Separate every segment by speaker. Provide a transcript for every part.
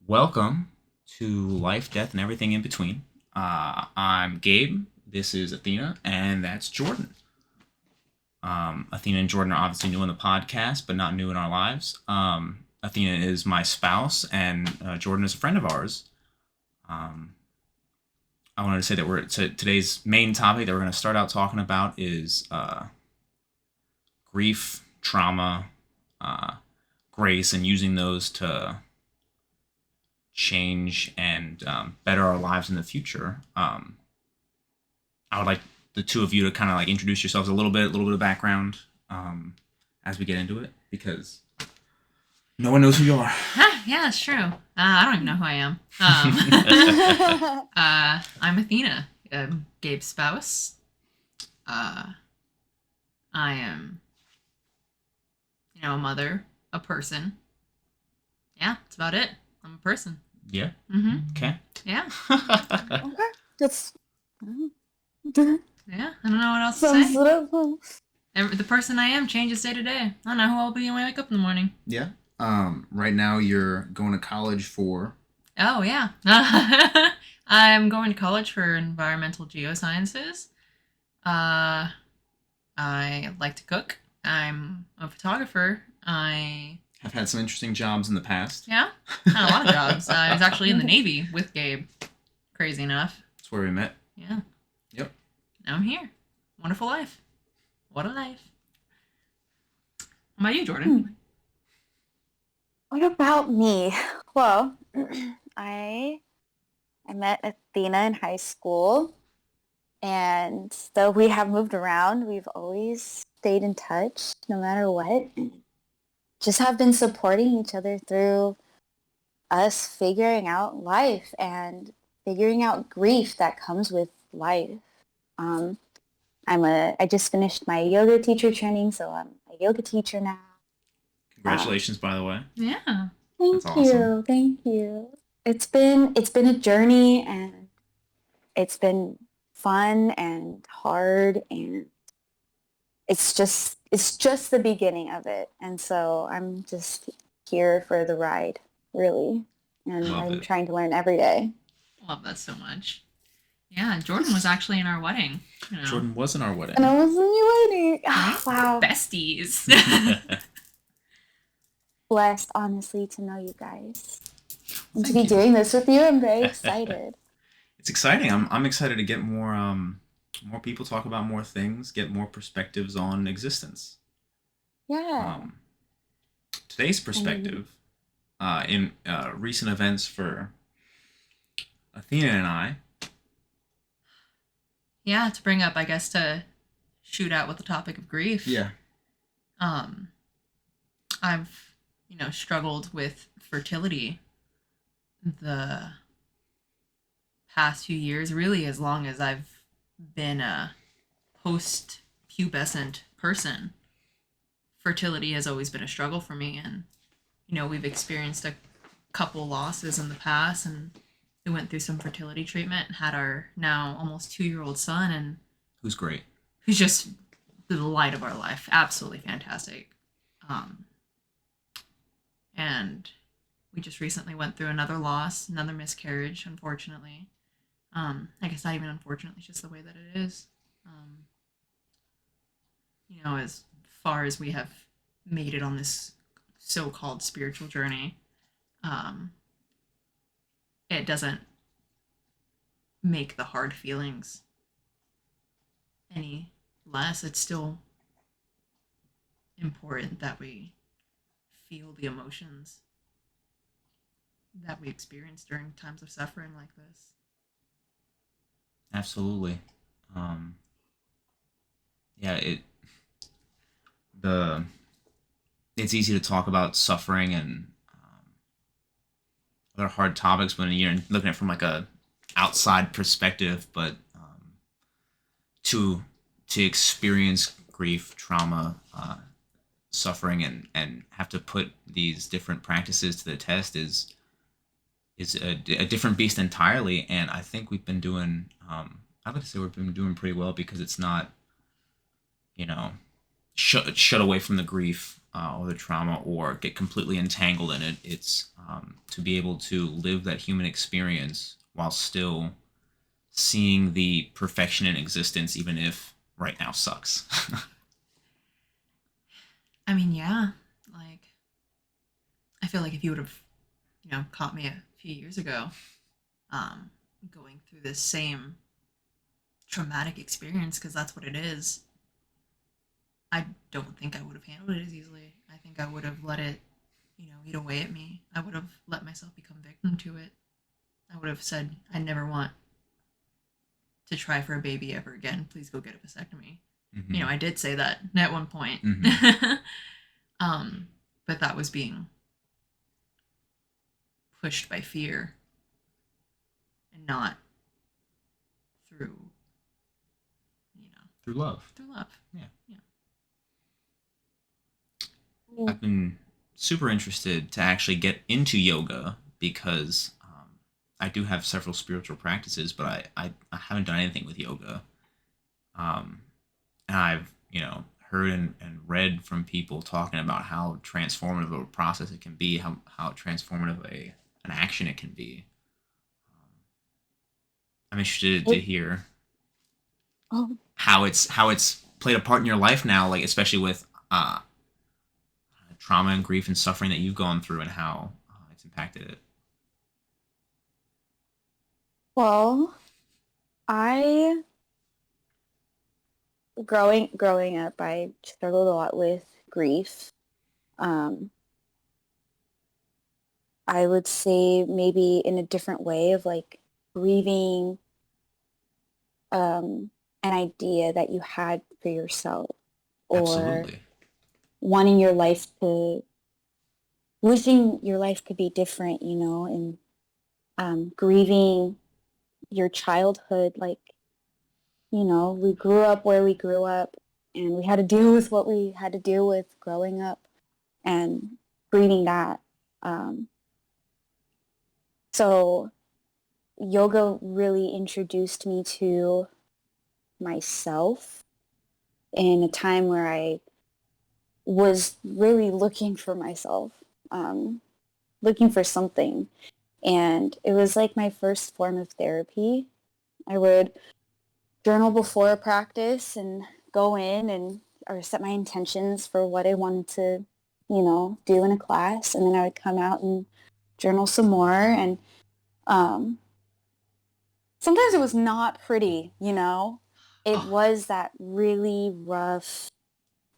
Speaker 1: Welcome to Life, Death, and Everything in Between. I'm Gabe. This is Athena, and that's Jordan. Athena and Jordan are obviously new in the podcast, but not new in our lives. Athena is my spouse, and Jordan is a friend of ours. Um, I wanted to say that today's main topic that we're going to start out talking about is grief, trauma, uh, grace, and using those to change and better our lives in the future. I would like the two of you to kind of like introduce yourselves a little bit of background as we get into it, because no one knows who you are.
Speaker 2: Yeah, it's true. I don't even know who I am. I'm Athena, Gabe's spouse. I am, a mother, a person. Yeah, that's about it. I'm a person.
Speaker 1: Yeah.
Speaker 2: Mm-hmm.
Speaker 1: Okay.
Speaker 2: Yeah.
Speaker 3: Okay. That's
Speaker 2: Yeah, I don't know what else to
Speaker 3: sounds
Speaker 2: say.
Speaker 3: little.
Speaker 2: The person I am changes day to day. I don't know who I'll be when I wake up in the morning.
Speaker 1: Yeah. Right now you're going to college for.
Speaker 2: Oh, yeah. I'm going to college for environmental geosciences. I like to cook. I'm a photographer.
Speaker 1: Have had some interesting jobs in the past.
Speaker 2: Yeah, had a lot of jobs. I was actually in the Navy with Gabe. Crazy enough.
Speaker 1: That's where we met.
Speaker 2: Yeah.
Speaker 1: Yep.
Speaker 2: Now I'm here. Wonderful life. What a life. How about you, Jordan?
Speaker 3: What about me? Well, I met Athena in high school, and though we have moved around, we've always stayed in touch no matter what. Just have been supporting each other through us figuring out life and figuring out grief that comes with life. I just finished my yoga teacher training, so I'm a yoga teacher now.
Speaker 1: Congratulations, by the way.
Speaker 2: Yeah.
Speaker 3: Thank
Speaker 1: That's
Speaker 3: you,
Speaker 1: awesome.
Speaker 3: thank you. It's been a journey, and it's been fun and hard, and it's just the beginning of it. And so I'm just here for the ride, really. And
Speaker 1: Love
Speaker 3: I'm
Speaker 1: it.
Speaker 3: trying to learn every day.
Speaker 2: Love that so much. Yeah, Jordan was actually in our wedding.
Speaker 1: Jordan was in our wedding.
Speaker 3: And I was in your wedding.
Speaker 2: Right?
Speaker 3: Wow.
Speaker 2: Besties.
Speaker 3: Blessed, honestly, to know you guys. And to
Speaker 1: Thank
Speaker 3: be
Speaker 1: you.
Speaker 3: doing this with you, I'm very excited.
Speaker 1: It's exciting. I'm excited to get more people talk about more things, get more perspectives on existence.
Speaker 3: Yeah.
Speaker 1: Today's perspective in recent events for Athena and I.
Speaker 2: Yeah, to bring up, I guess, to shoot out with the topic of grief.
Speaker 1: Yeah.
Speaker 2: I've, struggled with fertility the past few years, really as long as I've been a post-pubescent person. Fertility has always been a struggle for me, and, we've experienced a couple losses in the past, and we went through some fertility treatment and had our now almost 2-year-old son, and
Speaker 1: Who's great.
Speaker 2: who's just the light of our life. Absolutely fantastic. And we just recently went through another loss, another miscarriage, unfortunately. I guess not even unfortunately, it's just the way that it is. As far as we have made it on this so-called spiritual journey, it doesn't make the hard feelings any less. It's still important that we feel the emotions that we experience during times of suffering like this.
Speaker 1: Absolutely. Yeah. The it's easy to talk about suffering and other hard topics when you're looking at it from like a outside perspective, but to experience grief, trauma, suffering, and have to put these different practices to the test is a different beast entirely. And I think we've been doing. I would say we've been doing pretty well because it's not, shut away from the grief. or the trauma or get completely entangled in it. It's to be able to live that human experience while still seeing the perfection in existence, even if right now sucks.
Speaker 2: I mean, yeah, like I feel like if you would have, caught me a few years ago, um, going through this same traumatic experience, because that's what it is, I don't think I would have handled it as easily. I think I would have let it, eat away at me. I would have let myself become victim to it. I would have said, I never want to try for a baby ever again. Please go get a vasectomy.
Speaker 1: Mm-hmm.
Speaker 2: I did say that at one point.
Speaker 1: Mm-hmm.
Speaker 2: um, but that was being pushed by fear and not through,
Speaker 1: Through love.
Speaker 2: through love.
Speaker 1: Yeah.
Speaker 2: Yeah.
Speaker 1: I've been super interested to actually get into yoga because I do have several spiritual practices, but I haven't done anything with yoga. Um, and I've, heard and read from people talking about how transformative of a process it can be, how transformative an action it can be. Um, I'm interested to
Speaker 3: It,
Speaker 1: hear
Speaker 3: oh,
Speaker 1: how it's played a part in your life now, like especially with trauma and grief and suffering that you've gone through and how it's impacted it.
Speaker 3: well, I growing up, I struggled a lot with grief. Um, I would say maybe in a different way of like grieving an idea that you had for yourself or
Speaker 1: Absolutely.
Speaker 3: wanting your life to wishing your life could be different, and grieving your childhood. Like, we grew up where we grew up and we had to deal with what we had to deal with growing up and grieving that. Um, so yoga really introduced me to myself in a time where I was really looking for myself, looking for something. And it was like my first form of therapy. I would journal before a practice and go in and or set my intentions for what I wanted to, do in a class. And then I would come out and journal some more. And um, sometimes it was not pretty. It
Speaker 2: Oh,
Speaker 3: was that really rough,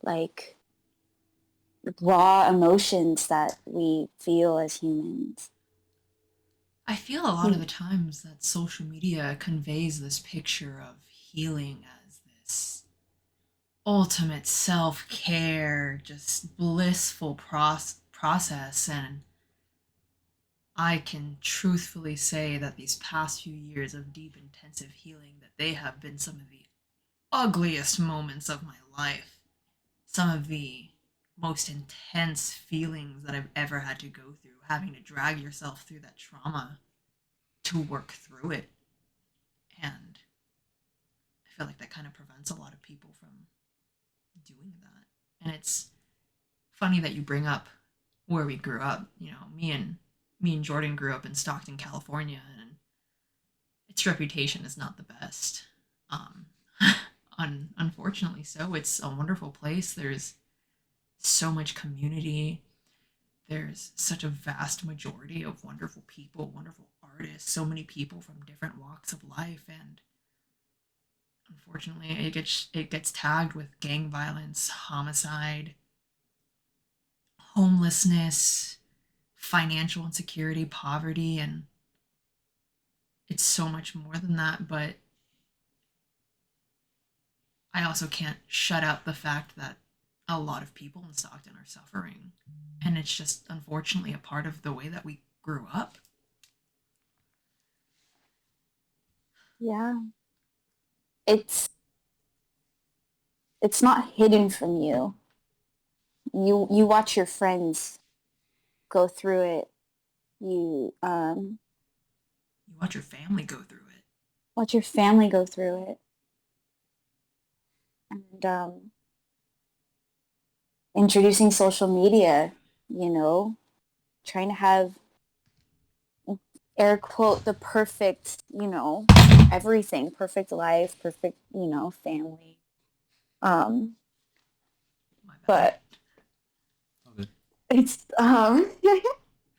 Speaker 3: like raw emotions that we feel as humans.
Speaker 2: I feel a lot of the times that social media conveys this picture of healing as this ultimate self care, just blissful process. And I can truthfully say that these past few years of deep, intensive healing, that they have been some of the ugliest moments of my life. Some of the most intense feelings that I've ever had to go through, having to drag yourself through that trauma to work through it. And I feel like that kind of prevents a lot of people from doing that. And it's funny that you bring up where we grew up. Me and Jordan grew up in Stockton, California, and its reputation is not the best. Um, unfortunately, so it's a wonderful place. There's so much community. There's such a vast majority of wonderful people, wonderful artists, so many people from different walks of life, and unfortunately, it gets tagged with gang violence, homicide, homelessness, financial insecurity, poverty, and it's so much more than that. But I also can't shut out the fact that a lot of people in Stockton are suffering. And it's just unfortunately a part of the way that we grew up.
Speaker 3: Yeah, it's it's not hidden from you. You watch your friends go through it. You
Speaker 2: You watch your family go through it.
Speaker 3: watch your family go through it, and introducing social media, you know, trying to have air quote the perfect, everything, perfect life, perfect, family. Um,
Speaker 2: My bad.
Speaker 3: but
Speaker 1: Okay.
Speaker 3: it's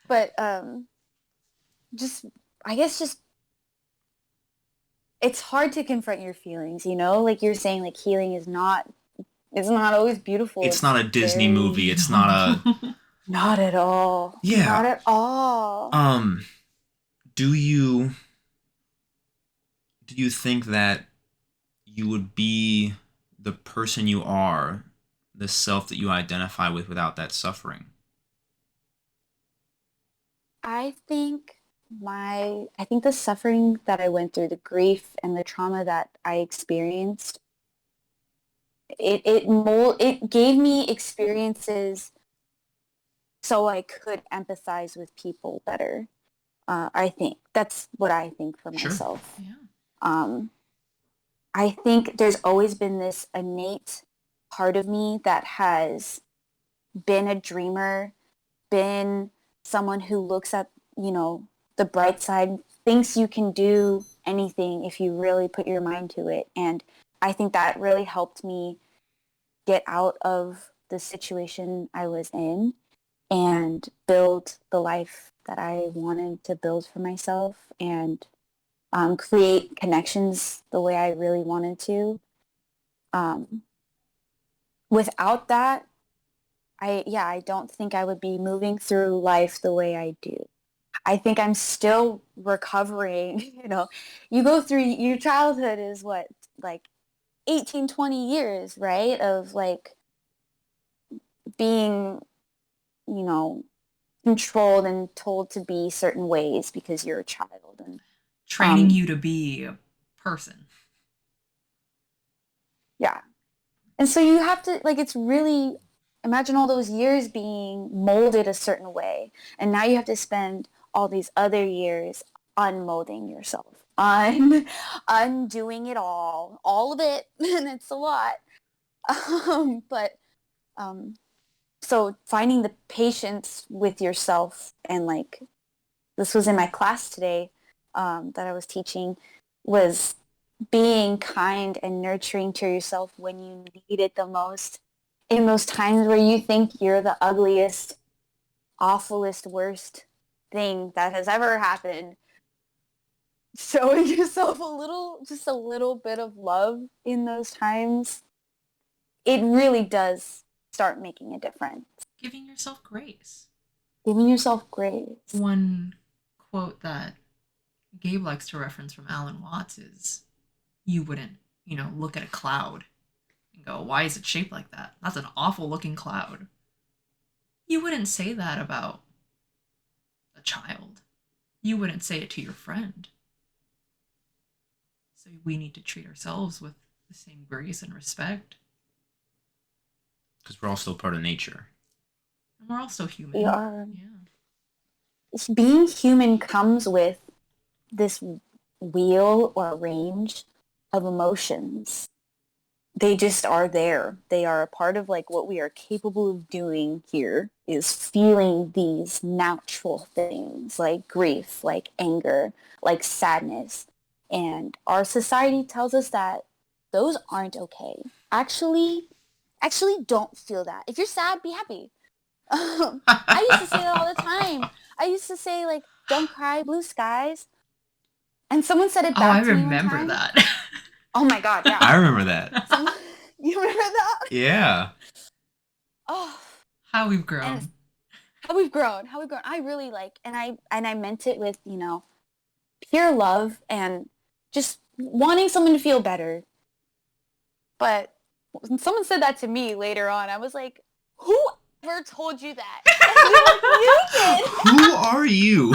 Speaker 3: but just I guess just it's hard to confront your feelings, like you're saying, like healing is not always beautiful.
Speaker 1: It's
Speaker 3: It's
Speaker 1: not a Disney
Speaker 3: very
Speaker 1: movie. It's not a
Speaker 3: not at all.
Speaker 1: yeah.
Speaker 3: Not at all.
Speaker 1: Do you think that you would be the person you are, the self that you identify with without that suffering?
Speaker 3: I think the suffering that I went through, the grief and the trauma that I experienced, it gave me experiences so I could empathize with people better. I think that's what I think for
Speaker 1: Sure.
Speaker 3: myself.
Speaker 2: Yeah.
Speaker 3: I think there's always been this innate part of me that has been a dreamer, been someone who looks at, the bright side, thinks you can do anything if you really put your mind to it. And I think that really helped me get out of the situation I was in and build the life that I wanted to build for myself and create connections the way I really wanted to. Um, Without that, I don't think I would be moving through life the way I do. I think I'm still recovering. You go through your childhood is what, like 18, 20 years, right? Of like being, you know, controlled and told to be certain ways because you're a child. And
Speaker 2: Training you to be a person.
Speaker 3: yeah. And so you have to, like, it's really, imagine all those years being molded a certain way. And now you have to spend all these other years unmolding yourself, undoing it all of it. And it's a lot. But so finding the patience with yourself and like, this was in my class today that I was teaching, was being kind and nurturing to yourself when you need it the most, in those times where you think you're the ugliest, awfulest, worst thing that has ever happened. Showing yourself just a little bit of love in those times, it really does start making a difference.
Speaker 2: Giving yourself grace.
Speaker 3: Giving yourself grace.
Speaker 2: One quote that Gabe likes to reference from Alan Watts is, you wouldn't, look at a cloud and go, why is it shaped like that? That's an awful looking cloud. You wouldn't say that about a child. You wouldn't say it to your friend. So we need to treat ourselves with the same grace and respect.
Speaker 1: Because we're all still part of nature.
Speaker 2: And we're also human.
Speaker 3: We are.
Speaker 2: Yeah.
Speaker 3: Being human comes with this wheel or range of emotions. They just are there. They are a part of like what we are capable of doing here, is feeling these natural things like grief, like anger, like sadness. And our society tells us that those aren't okay. Actually don't feel that. If you're sad, be happy. I used to say that all the time. I used to say like, don't cry, blue skies. And someone said it back to me one time.
Speaker 2: I remember that.
Speaker 3: Oh my God, yeah.
Speaker 1: I remember that.
Speaker 3: You remember that?
Speaker 1: Yeah.
Speaker 3: Oh,
Speaker 2: how we've grown.
Speaker 3: How we've grown. I really and I meant it with, pure love and just wanting someone to feel better. But when someone said that to me later on, I was like, whoever told you that? And you did.
Speaker 1: Who are you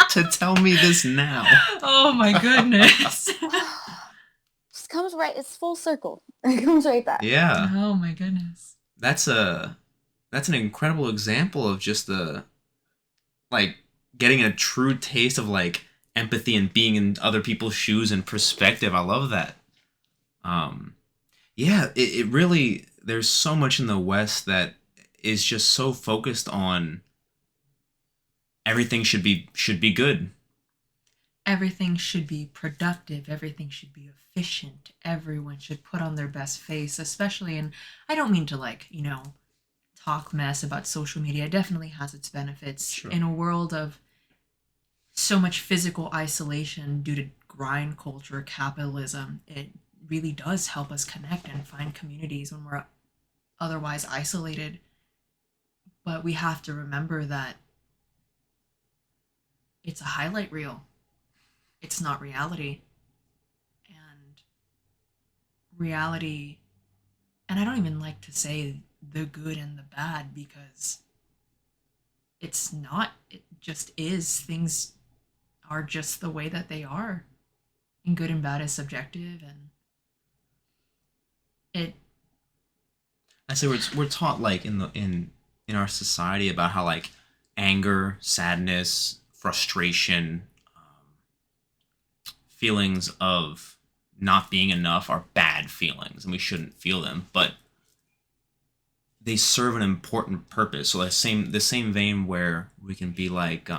Speaker 1: to tell me this now?
Speaker 2: Oh my goodness.
Speaker 3: Just comes right. It's full circle. It comes right back.
Speaker 1: Yeah.
Speaker 2: Oh my goodness.
Speaker 1: That's an incredible example of just the, like, getting a true taste of like empathy and being in other people's shoes and perspective. I love that. Yeah, it really, there's so much in the West that is just so focused on everything should be good.
Speaker 2: Everything should be productive, everything should be efficient, everyone should put on their best face, especially, and I don't mean to, like, talk mess about social media. It definitely has its benefits
Speaker 1: Sure.
Speaker 2: in a world of so much physical isolation due to grind culture, capitalism. It really does help us connect and find communities when we're otherwise isolated. But we have to remember that it's a highlight reel, it's not reality. And reality, and I don't even like to say the good and the bad because it's not, it just is. Things are just the way that they are. And good and bad is subjective, and it
Speaker 1: I say we're taught like in our society about how like anger, sadness, frustration, feelings of not being enough are bad feelings and we shouldn't feel them, but they serve an important purpose. So the same vein where we can be like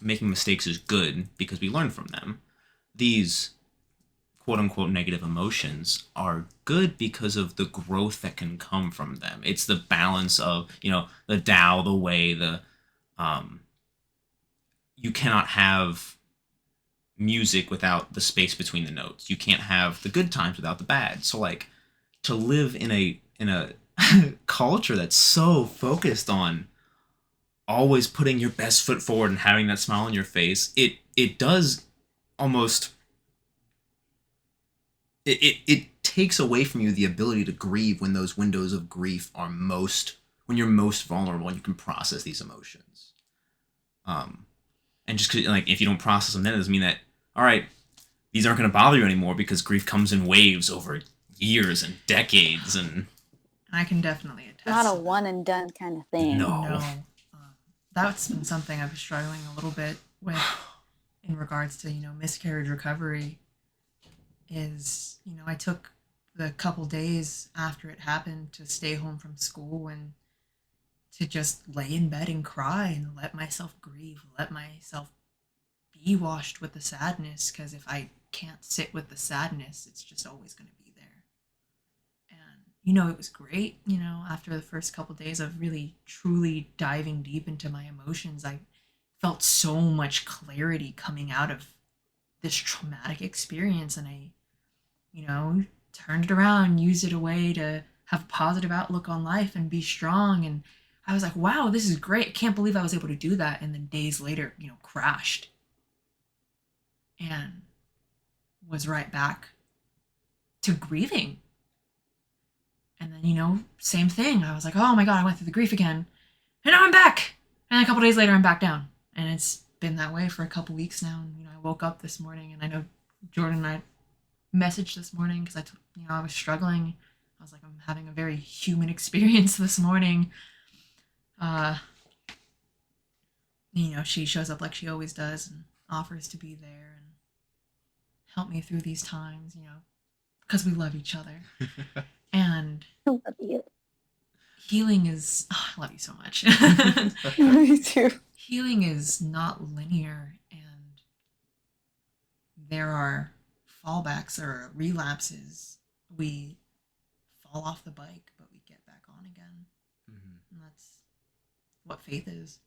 Speaker 1: making mistakes is good because we learn from them. These quote unquote negative emotions are good because of the growth that can come from them. It's the balance of, the Tao, the way, the um you cannot have music without the space between the notes. You can't have the good times without the bad. So like to live in a culture that's so focused on always putting your best foot forward and having that smile on your face, it does almost it takes away from you the ability to grieve when those windows of grief are when you're most vulnerable and you can process these emotions. Um, and just 'cause, like if you don't process them, then it doesn't mean that all right, these aren't going to bother you anymore because grief comes in waves over years and decades and
Speaker 2: I can definitely attest
Speaker 3: Not a
Speaker 2: to
Speaker 3: one and done kind of thing.
Speaker 1: No.
Speaker 2: no. That's been something I've been struggling a little bit with in regards to miscarriage recovery. Is I took the couple days after it happened to stay home from school and to just lay in bed and cry and let myself grieve, let myself be washed with the sadness, because if I can't sit with the sadness, it's just always going to be there. And it was great, after the first couple days of really truly diving deep into my emotions, I felt so much clarity coming out of this traumatic experience, and I turned it around, used it a way to have a positive outlook on life and be strong. And I was like, wow, this is great. I can't believe I was able to do that. And then days later, crashed and was right back to grieving. And then, same thing. I was like, oh my God, I went through the grief again. And now I'm back. And a couple days later, I'm back down. And it's been that way for a couple weeks now. And, I woke up this morning and I know Jordan and I messaged this morning because I was struggling. I was like, I'm having a very human experience this morning. She shows up like she always does and offers to be there and help me through these times, because we love each other. And
Speaker 3: I love you.
Speaker 2: healing is, I love you so much.
Speaker 3: Me too.
Speaker 2: Healing is not linear, and there are fallbacks or relapses. We fall off the bike, but we get back on again. Mm-hmm. And that's what faith is.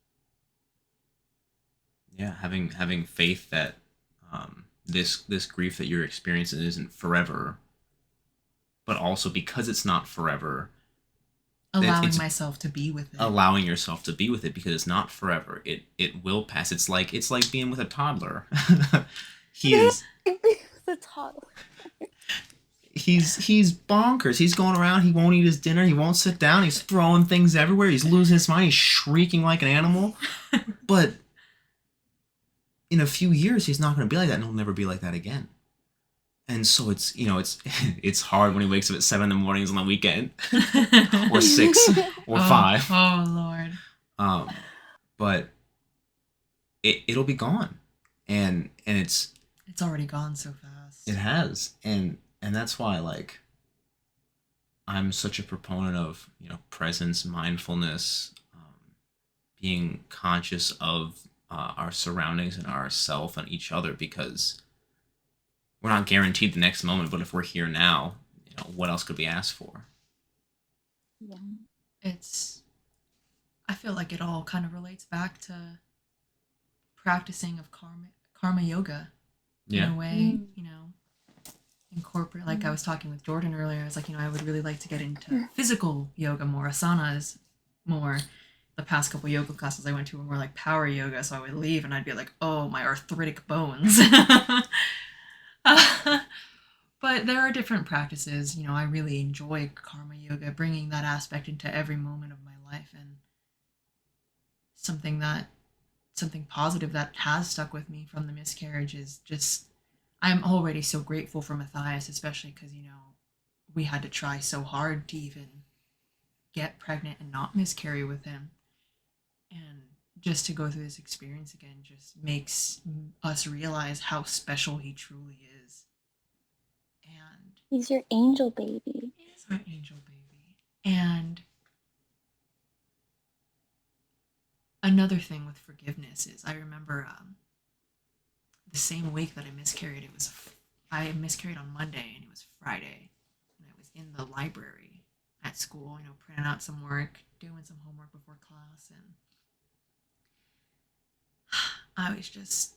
Speaker 1: Yeah, having faith that this grief that you're experiencing isn't forever, but also because it's not forever,
Speaker 2: Allowing myself to be with it.
Speaker 1: Allowing yourself to be with it because it's not forever. It will pass. It's like being with a toddler. He is
Speaker 3: The toddler.
Speaker 1: He's bonkers. He's going around. He won't eat his dinner. He won't sit down. He's throwing things everywhere. He's losing his mind. He's shrieking like an animal. But in a few years, he's not going to be like that, and he'll never be like that again. And so it's it's hard when he wakes up at 7 a.m. on the weekend, or 6, or 5.
Speaker 2: Oh Lord.
Speaker 1: But it'll be gone, and it's
Speaker 2: already gone so fast.
Speaker 1: It has, and that's why I'm such a proponent of presence, mindfulness, being conscious of our surroundings and ourself and each other, because we're not guaranteed the next moment. But if we're here now, what else could we ask for?
Speaker 3: Yeah.
Speaker 2: It's I feel like it all kind of relates back to practicing of karma yoga in
Speaker 1: Yeah.
Speaker 2: a way, incorporate, like I was talking with Jordan earlier. I was like, I would really like to get into physical yoga more, asanas more. The past couple yoga classes I went to were more like power yoga, so I would leave and I'd be like, oh, my arthritic bones. But there are different practices. I really enjoy karma yoga, bringing that aspect into every moment of my life, and something that something positive that has stuck with me from the miscarriage is just I'm already so grateful for Matthias, especially because we had to try so hard to even get pregnant and not miscarry with him, and just to go through this experience again just makes us realize how special he truly is. And
Speaker 3: He's your angel baby.
Speaker 2: he is our angel baby. And another thing with forgiveness is I remember the same week that I miscarried, I miscarried on Monday and it was Friday, and I was in the library at school, printing out some work, doing some homework before class, and I was just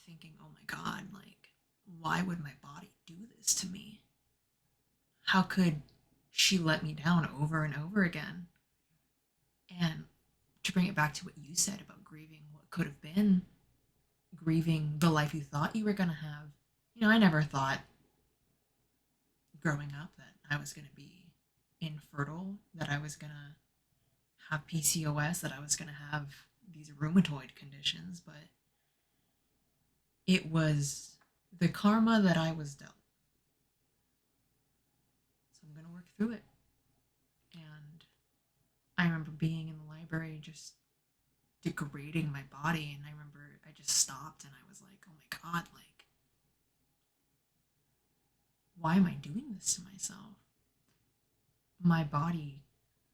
Speaker 2: thinking, oh my God, like, why would my body do this to me? How could she let me down over and over again? And to bring it back to what you said about grieving what could have been, grieving the life you thought you were going to have. I never thought growing up that I was going to be infertile, that I was going to have PCOS, that I was going to have these rheumatoid conditions, but it was the karma that I was dealt. So I'm going to work through it. And I remember being in the library just degrading my body, and I remember I just stopped and I was like, oh my God, like, why am I doing this to myself? My body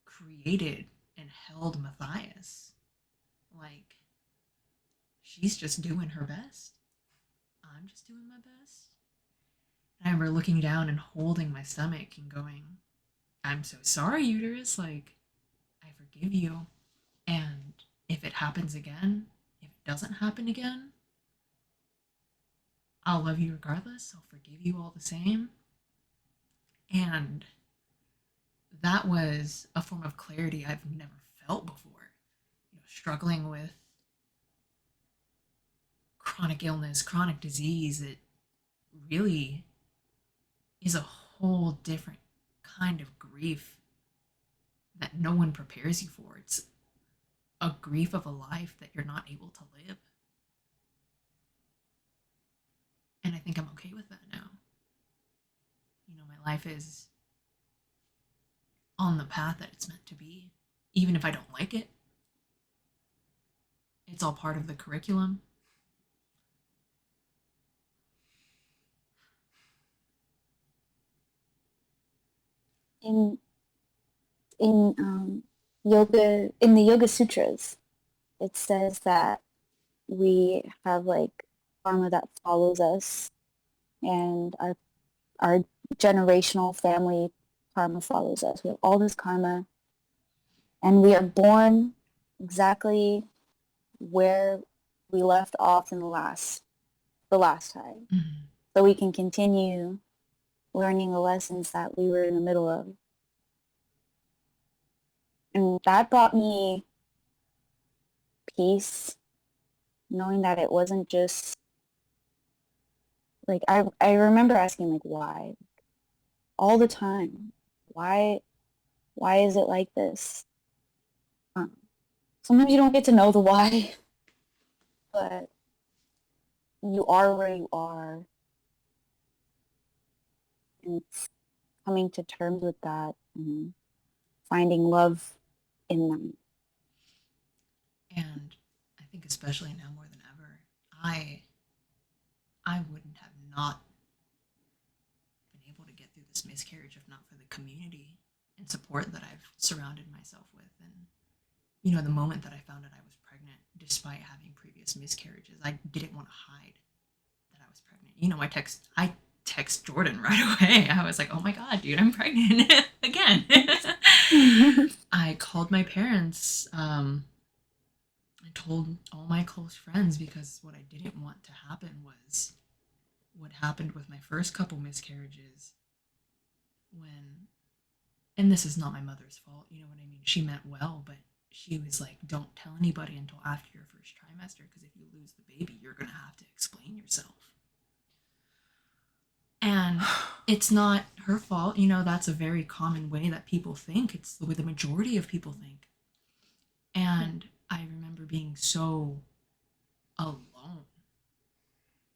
Speaker 2: created and held Matthias. Like, she's just doing her best. I'm just doing my best. And I remember looking down and holding my stomach and going, I'm so sorry, uterus. Like, I forgive you. And if it happens again, if it doesn't happen again, I'll love you regardless. I'll forgive you all the same. And that was a form of clarity I've never felt before. Struggling with chronic illness, chronic disease, it really is a whole different kind of grief that no one prepares you for. It's a grief of a life that you're not able to live. And I think I'm okay with that now. My life is on the path that it's meant to be. Even if I don't like it, it's all part of the curriculum.
Speaker 3: In in yoga, in the Yoga Sutras, it says that we have like karma that follows us, and our generational family karma follows us. We have all this karma, and we are born exactly where we left off in the last time,
Speaker 2: Mm-hmm.
Speaker 3: so we can continue learning the lessons that we were in the middle of. And that brought me peace, knowing that it wasn't just like I remember asking like why all the time. Why why is it like this? Um, Sometimes you don't get to know the why, but you are where you are, and coming to terms with that and finding love in them.
Speaker 2: And I think especially now more than ever, I I wouldn't have not been able to get through this previous miscarriage if not for the community and support that I've surrounded myself with. And, the moment that I found out I was pregnant, despite having previous miscarriages, I didn't want to hide that I was pregnant. I text Jordan right away. I was like, oh my God, dude, I'm pregnant again. I called my parents. I told all my close friends because what I didn't want to happen was what happened with my first couple miscarriages when, and this is not my mother's fault, you know what I mean? She meant well, but she was like, don't tell anybody until after your first trimester because if you lose the baby, you're going to have to explain yourself. And it's not her fault. That's a very common way that people think. It's the way the majority of people think. And I remember being so alone,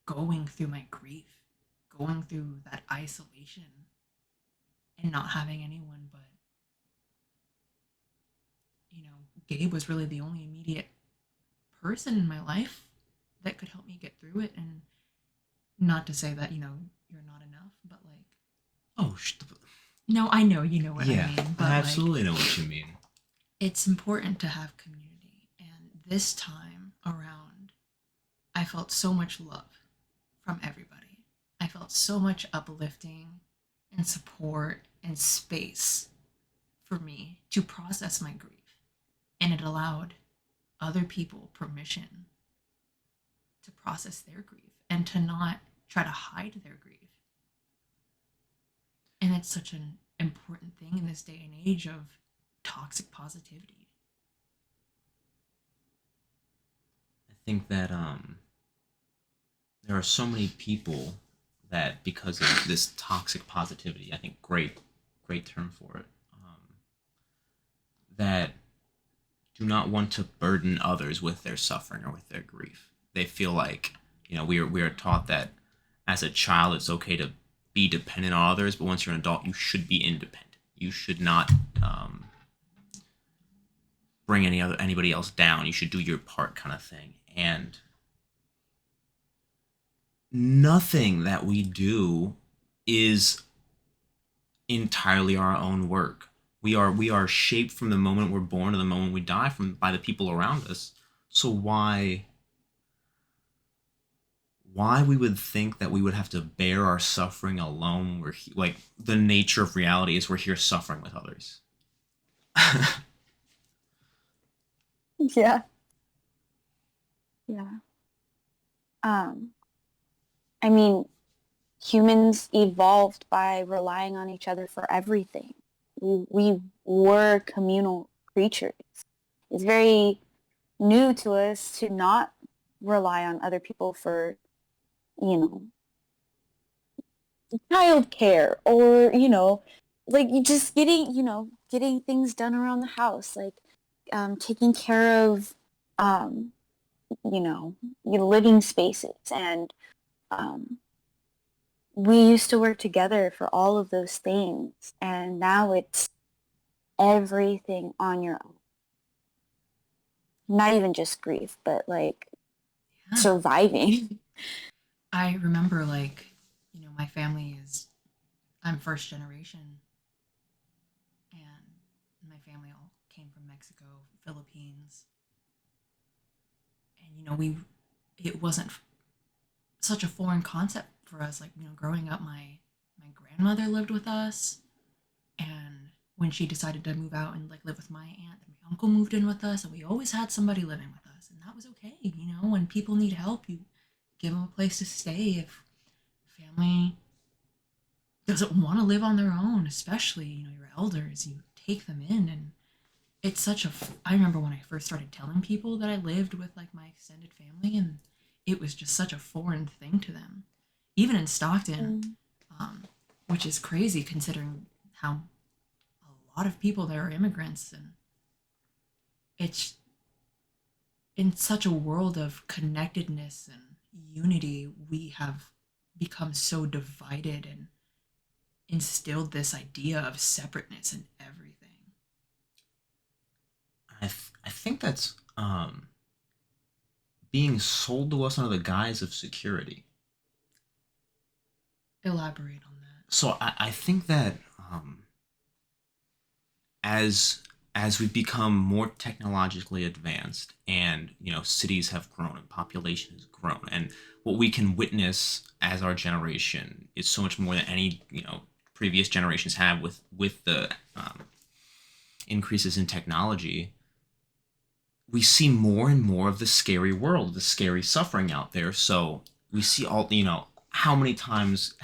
Speaker 2: going through my grief, going through that isolation, and not having anyone but, Gabe was really the only immediate person in my life that could help me get through it. And not to say that, you're not enough, but like,
Speaker 1: Oh,
Speaker 2: no, I know you know what I
Speaker 1: yeah,
Speaker 2: mean. But
Speaker 1: I absolutely know what you mean.
Speaker 2: It's important to have community. And this time around, I felt so much love from everybody. I felt so much uplifting and support and space for me to process my grief. And it allowed other people permission to process their grief and to not try to hide their grief. And it's such an important thing in this day and age of toxic positivity.
Speaker 1: I think that there are so many people that because of this toxic positivity, I think great term for it, that do not want to burden others with their suffering or with their grief. They feel like, we are taught that as a child it's okay to be dependent on others, but once you're an adult, you should be independent. You should not bring anybody else down. You should do your part, kind of thing. And nothing that we do is entirely our own work. We are shaped from the moment we're born to the moment we die by the people around us. So why we would think that we would have to bear our suffering alone? Like the nature of reality is we're here suffering with others.
Speaker 3: Yeah. Yeah. Um, I mean, humans evolved by relying on each other for everything. We were communal creatures. It's very new to us to not rely on other people for, you know, childcare or, like you just getting things done around the house, like taking care of, um, your living spaces. And um, we used to work together for all of those things. And now it's everything on your own. Not even just grief, but like surviving.
Speaker 2: I remember, like, my family I'm first generation, and my family all came from Mexico, Philippines, and it wasn't such a foreign concept for us. Like, growing up, my grandmother lived with us, and when she decided to move out and like live with my aunt, my uncle moved in with us, and we always had somebody living with us, and that was okay. When people need help, you give them a place to stay. If family doesn't want to live on their own, especially your elders, you take them in. And it's I remember when I first started telling people that I lived with like my extended family, and it was just such a foreign thing to them, even in Stockton, which is crazy considering how a lot of people there are immigrants. And it's in such a world of connectedness and unity, we have become so divided and instilled this idea of separateness in everything.
Speaker 1: I think that's being sold to us under the guise of security.
Speaker 2: Elaborate on that.
Speaker 1: So I think that as as we've become more technologically advanced, and cities have grown and population has grown, and what we can witness as our generation is so much more than any previous generations have, with the increases in technology. We see more and more of the scary world, the scary suffering out there. So we see all, how many times,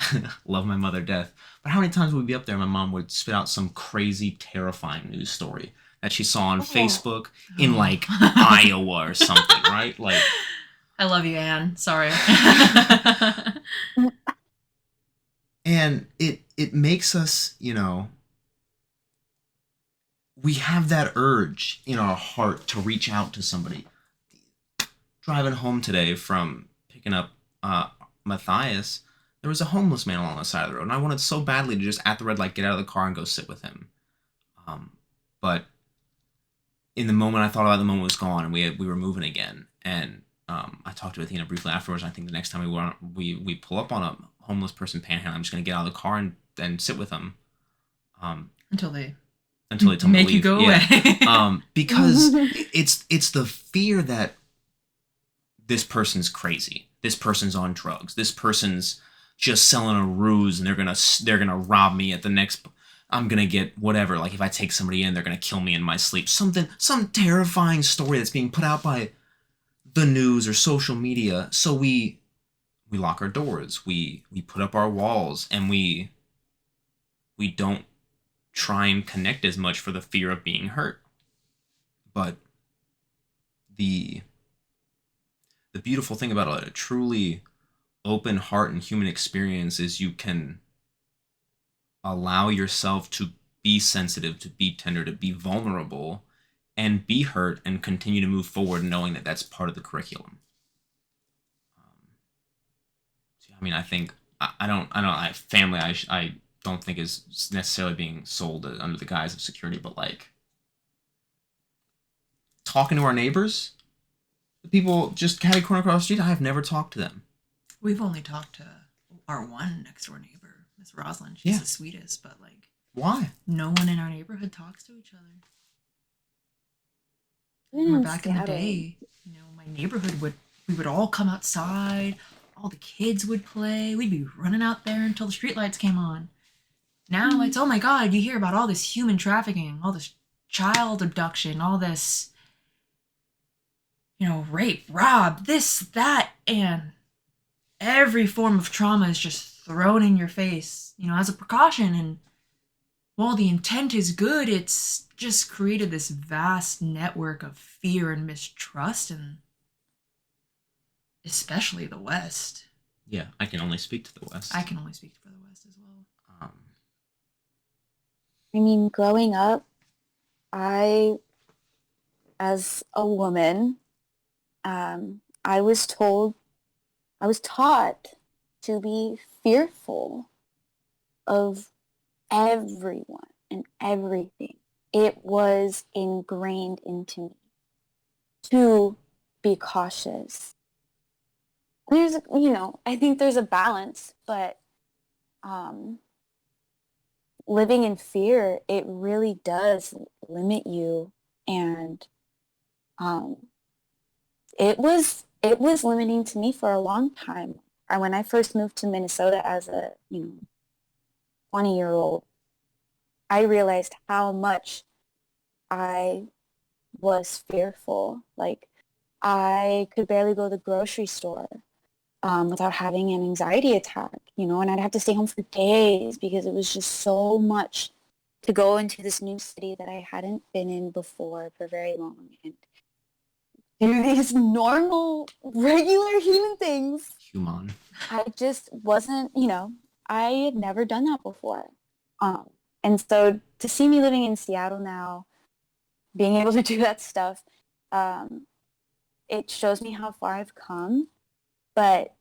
Speaker 1: love my mother death, but how many times would we be up there and my mom would spit out some crazy, terrifying news story that she saw on
Speaker 3: Oh.
Speaker 1: Facebook in like Iowa or something, right? Like,
Speaker 2: I love you, Anne. Sorry.
Speaker 1: and it makes us, we have that urge in our heart to reach out to somebody. Driving home today from picking up Matthias, there was a homeless man along the side of the road, and I wanted so badly to just at the red light get out of the car and go sit with him. Um, but in the moment, I thought about it, the moment was gone, and we were moving again. And I talked to Athena briefly afterwards. And I think the next time we pull up on a homeless person panhandling, I'm just gonna get out of the car and sit with them
Speaker 2: Until they
Speaker 1: until they tell me to
Speaker 2: make you
Speaker 1: leave.
Speaker 2: go
Speaker 1: Yeah.
Speaker 2: away.
Speaker 1: Because it's the fear that this person's crazy. This person's on drugs. This person's just selling a ruse, and they're gonna rob me at the next. I'm gonna get whatever. Like if I take somebody in, they're gonna kill me in my sleep. Some terrifying story that's being put out by the news or social media. So we lock our doors. We put up our walls, and we don't try and connect as much for the fear of being hurt. But the the beautiful thing about a truly open heart and human experience is you can allow yourself to be sensitive, to be tender, to be vulnerable, and be hurt and continue to move forward knowing that that's part of the curriculum. So, I mean, I think family I don't think is necessarily being sold under the guise of security, but like talking to our neighbors, the people just catty corner across the street, I've never talked to them.
Speaker 2: We've only talked to our one next door neighbor, Miss Rosalind. She's
Speaker 1: Yeah.
Speaker 2: the sweetest, but like
Speaker 1: Why?
Speaker 2: no one in our neighborhood talks to each other.
Speaker 3: Even
Speaker 2: Remember
Speaker 3: in
Speaker 2: back in the
Speaker 3: Seattle.
Speaker 2: day, my neighborhood we would all come outside, all the kids would play, we'd be running out there until the streetlights came on. Now it's, oh my god, you hear about all this human trafficking, all this child abduction, all this, rape, rob, this, that, and every form of trauma is just thrown in your face, as a precaution. And while the intent is good, it's just created this vast network of fear and mistrust, and especially the West.
Speaker 1: Yeah, I can only speak to the West.
Speaker 2: I can only speak for the West as well.
Speaker 3: I mean, growing up, I, as a woman, I was taught to be fearful of everyone and everything. It was ingrained into me to be cautious. I think there's a balance, but living in fear, it really does limit you. And it was limiting to me for a long time. When I first moved to Minnesota as a 20-year-old, I realized how much I was fearful. Like I could barely go to the grocery store without having an anxiety attack, and I'd have to stay home for days because it was just so much to go into this new city that I hadn't been in before for very long and do these normal, regular human things.
Speaker 1: Human.
Speaker 3: I just wasn't, I had never done that before. And so to see me living in Seattle now, being able to do that stuff, it shows me how far I've come. But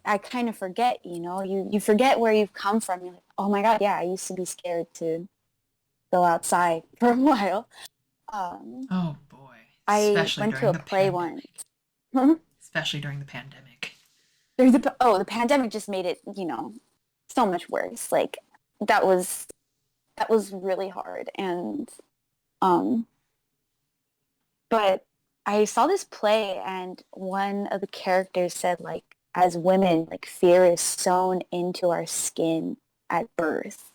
Speaker 3: I kind of forget, you forget where you've come from. You're like, oh my God, yeah, I used to be scared to go outside for a while.
Speaker 2: Oh boy.
Speaker 3: I went to a play once.
Speaker 2: Especially during the pandemic.
Speaker 3: The pandemic just made it, so much worse. Like that was really hard. And um but I saw this play, and one of the characters said, like, as women, like, fear is sewn into our skin at birth.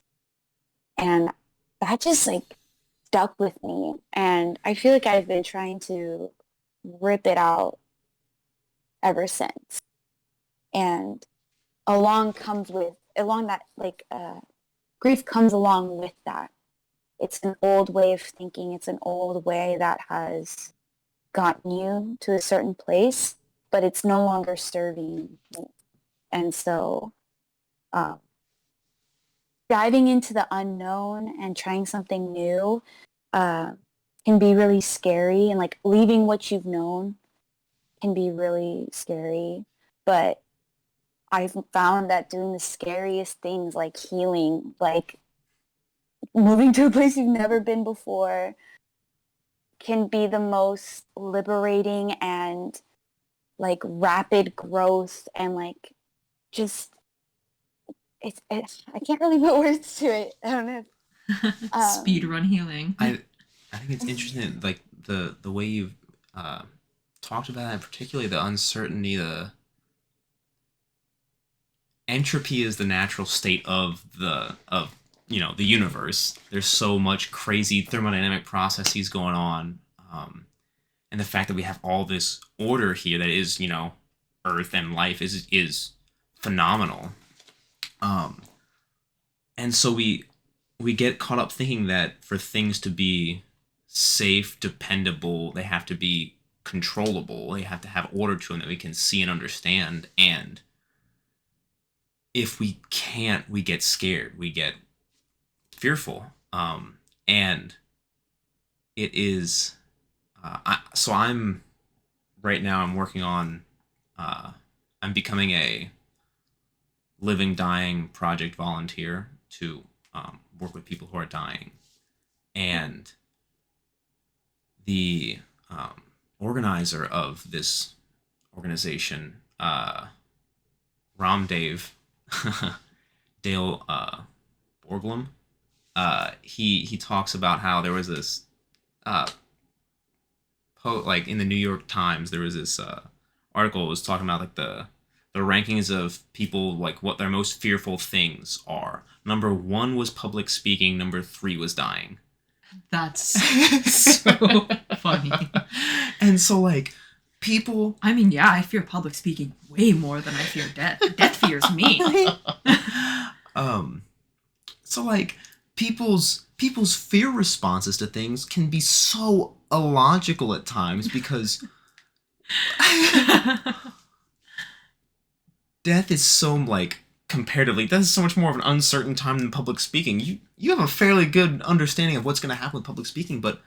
Speaker 3: And that just, like, stuck with me. And I feel like I've been trying to rip it out ever since. And along that, like, grief comes along with that. It's an old way of thinking. It's an old way that has gotten you to a certain place, but it's no longer serving me. And so um, diving into the unknown and trying something new uh, can be really scary. And like leaving what you've known can be really scary. But I've found that doing the scariest things, like healing, like moving to a place you've never been before, can be the most liberating and like rapid growth, and like just I can't really put words to it. I don't know.
Speaker 2: Speed run healing.
Speaker 1: I think it's interesting, like the way you've talked about it, and particularly the uncertainty, the entropy is the natural state of the universe. There's so much crazy thermodynamic processes going on, and the fact that we have all this order here that is Earth and life is phenomenal. And so we get caught up thinking that for things to be safe, dependable, they have to be controllable. They have to have order to them that we can see and understand. And if we can't, we get scared. We get fearful. And it is. So I'm right now. I'm working on. I'm becoming a living, dying project volunteer to work with people who are dying, and the organizer of this organization, Ramdev Dale Borglum, he talks about how there was this like in the New York Times, there was this article that was talking about like the rankings of people, like what their most fearful things are. Number 1 was public speaking. Number 3 was dying.
Speaker 2: That's so funny.
Speaker 1: And so like people,
Speaker 2: I mean, yeah, I fear public speaking way more than I fear death. Death fears me.
Speaker 1: So like people's fear responses to things can be so illogical at times because death is so like comparatively, death is so much more of an uncertain time than public speaking. You have a fairly good understanding of what's going to happen with public speaking, but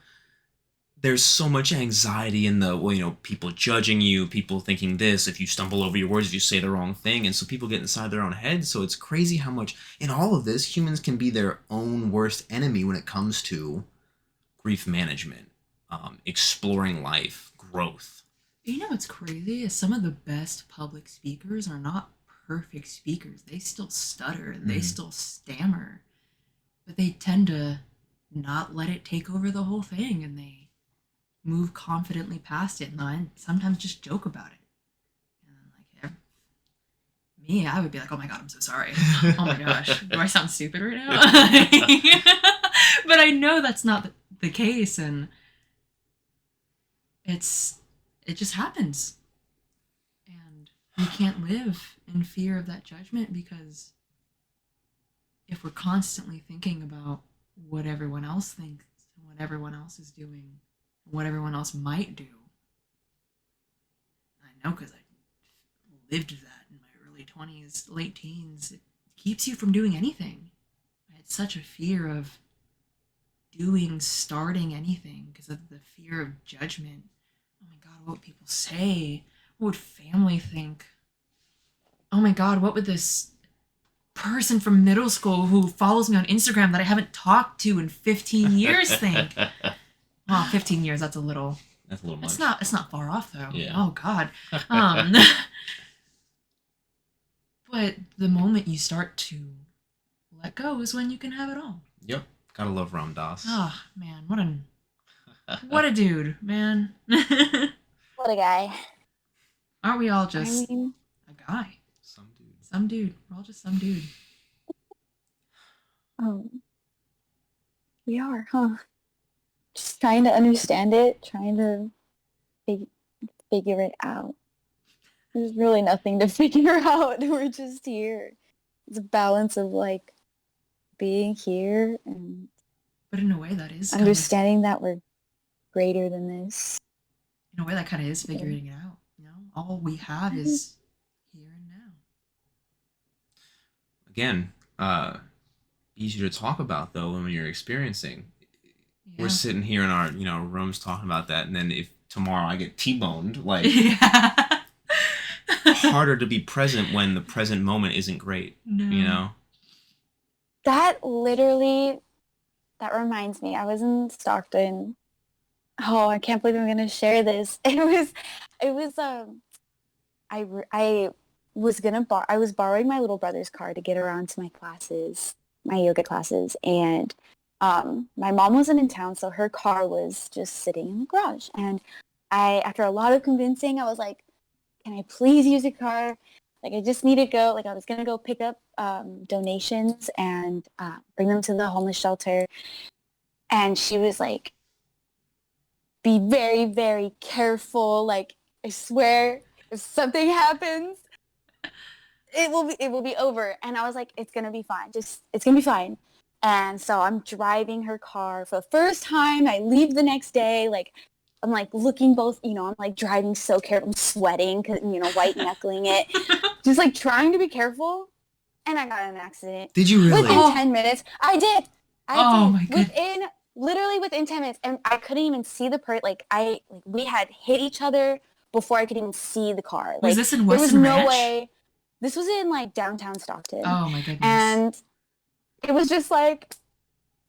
Speaker 1: there's so much anxiety in the people judging you, people thinking this, if you stumble over your words, if you say the wrong thing, and so people get inside their own heads. So it's crazy how much in all of this humans can be their own worst enemy when it comes to grief management, exploring life, growth.
Speaker 2: You know what's crazy is some of the best public speakers are not perfect speakers. They still stutter and they still stammer, but they tend to not let it take over the whole thing, and they move confidently past it, and I sometimes just joke about it. And me, I would be like, "Oh my god, I'm so sorry. Oh my gosh, do I sound stupid right now?" But I know that's not the case, and it just happens, and we can't live in fear of that judgment, because if we're constantly thinking about what everyone else thinks and what everyone else is doing, what everyone else might do. I know because I lived that in my early 20s, late teens. It keeps you from doing anything. I had such a fear of starting anything because of the fear of judgment. Oh my God, what would people say? What would family think? Oh my God, what would this person from middle school who follows me on Instagram that I haven't talked to in 15 years think? Well, 15 years, that's a little much. It's not far off though.
Speaker 1: Yeah.
Speaker 2: Oh God. But but the moment you start to let go is when you can have it all.
Speaker 1: Yep. Gotta love Ram Dass.
Speaker 2: Oh man, what a dude, man.
Speaker 3: What a guy.
Speaker 2: Aren't we all
Speaker 3: I
Speaker 2: just
Speaker 3: mean,
Speaker 2: a guy?
Speaker 1: Some dude.
Speaker 2: Some dude. We're all just some dude.
Speaker 3: oh, we are, huh? Just trying to understand it, trying to figure it out. There's really nothing to figure out. We're just here. It's a balance of like being here and
Speaker 2: But in a way, that is
Speaker 3: understanding that we're greater than this.
Speaker 2: in a way that kind of is figuring it out. You know, all we have is here and now.
Speaker 1: Again, easy to talk about though when you're experiencing.
Speaker 2: Yeah.
Speaker 1: We're sitting here in our rooms talking about that, and then if tomorrow I get T-boned, like
Speaker 2: Yeah.
Speaker 1: harder to be present when the present moment isn't great.
Speaker 2: No.
Speaker 1: You know.
Speaker 3: That reminds me. I was in Stockton. Oh, I can't believe I'm gonna share this. I was borrowing my little brother's car to get around to my classes, my yoga classes, and my mom wasn't in town, so her car was just sitting in the garage. And after a lot of convincing, I was like, "Can I please use your car? Like, I just need to go. Like, I was gonna go pick up donations and bring them to the homeless shelter." And she was like, "Be very, very careful. Like, I swear, if something happens, it will be over." And I was like, "It's gonna be fine. It's gonna be fine." And so I'm driving her car for the first time. I leave the next day. Like, I'm like looking both, I'm like driving so careful. I'm sweating because, white knuckling it. Just like trying to be careful. And I got in an accident.
Speaker 1: Did you really?
Speaker 3: Within 10 minutes. I did.
Speaker 2: Oh my God.
Speaker 3: Literally within 10 minutes. And I couldn't even see the we had hit each other before I could even see the car.
Speaker 2: Was
Speaker 3: Like,
Speaker 2: this in Western
Speaker 3: there was no
Speaker 2: Ranch?
Speaker 3: way. This was in like downtown Stockton.
Speaker 2: Oh my goodness.
Speaker 3: And it was just like,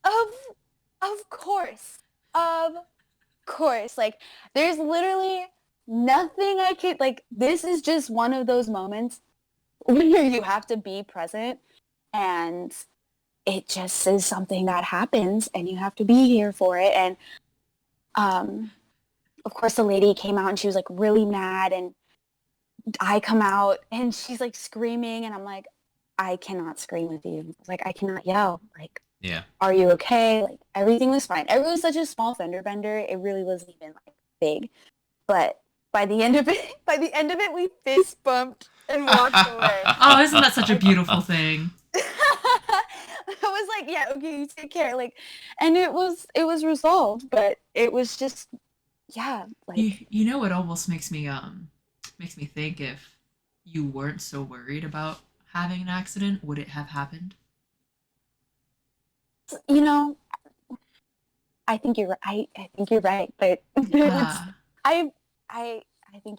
Speaker 3: of course. Like, there's literally nothing I could, like, this is just one of those moments where you have to be present, and it just is something that happens, and you have to be here for it. And, of course, the lady came out, and she was, like, really mad, and I come out, and she's, like, screaming, and I'm like, I cannot scream with you. Like, I cannot yell. Like,
Speaker 1: Yeah.
Speaker 3: are you okay? Like, everything was fine. Everyone was such a small fender bender. It really wasn't even like big. But by the end of it, we fist bumped and walked away.
Speaker 2: Oh, isn't that such a beautiful thing?
Speaker 3: I was like, yeah, okay, you take care. Like, and it was resolved, but it was just, yeah. Like,
Speaker 2: You know what almost makes me think, if you weren't so worried about having an accident, would it have happened?
Speaker 3: I think you're right. I think you're right, but I think